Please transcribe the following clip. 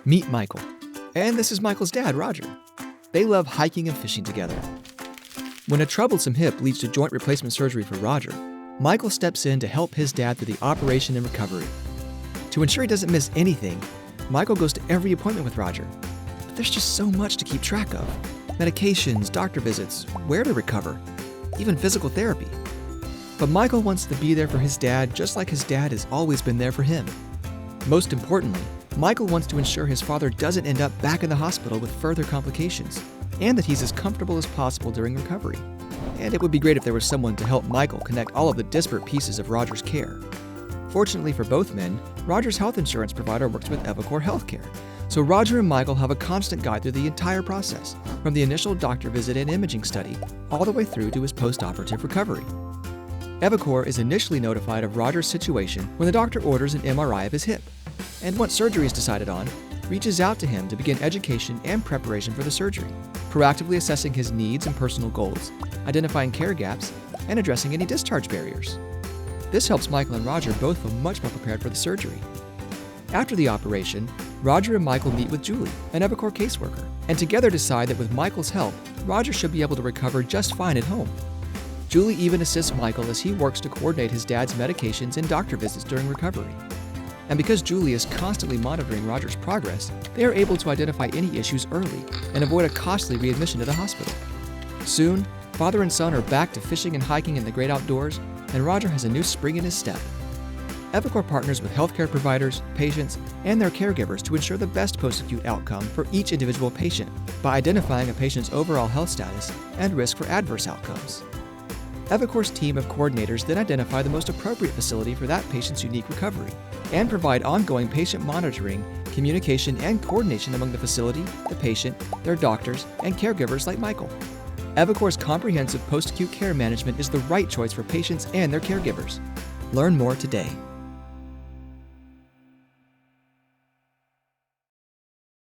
Meet Michael. And this is Michael's dad, Roger. They love hiking and fishing together. When a troublesome hip leads to joint replacement surgery for Roger, Michael steps in to help his dad through the operation and recovery. To ensure he doesn't miss anything, Michael goes to every appointment with Roger. But there's just so much to keep track of. Medications, doctor visits, where to recover, even physical therapy. But Michael wants to be there for his dad just like his dad has always been there for him. Most importantly, Michael wants to ensure his father doesn't end up back in the hospital with further complications, and that he's as comfortable as possible during recovery. And it would be great if there was someone to help Michael connect all of the disparate pieces of Roger's care. Fortunately for both men, Roger's health insurance provider works with eviCore Healthcare, so Roger and Michael have a constant guide through the entire process, from the initial doctor visit and imaging study, all the way through to his post-operative recovery. eviCore is initially notified of Roger's situation when the doctor orders an MRI of his hip, and once surgery is decided on, reaches out to him to begin education and preparation for the surgery, proactively assessing his needs and personal goals, identifying care gaps, and addressing any discharge barriers. This helps Michael and Roger both feel much more prepared for the surgery. After the operation, Roger and Michael meet with Julie, an eviCore caseworker, and together decide that with Michael's help, Roger should be able to recover just fine at home. Julie even assists Michael as he works to coordinate his dad's medications and doctor visits during recovery. And because Julie is constantly monitoring Roger's progress, they are able to identify any issues early and avoid a costly readmission to the hospital. Soon, father and son are back to fishing and hiking in the great outdoors, and Roger has a new spring in his step. eviCore partners with healthcare providers, patients, and their caregivers to ensure the best post-acute outcome for each individual patient by identifying a patient's overall health status and risk for adverse outcomes. eviCore's team of coordinators then identify the most appropriate facility for that patient's unique recovery and provide ongoing patient monitoring, communication, and coordination among the facility, the patient, their doctors, and caregivers like Michael. eviCore's comprehensive post-acute care management is the right choice for patients and their caregivers. Learn more today.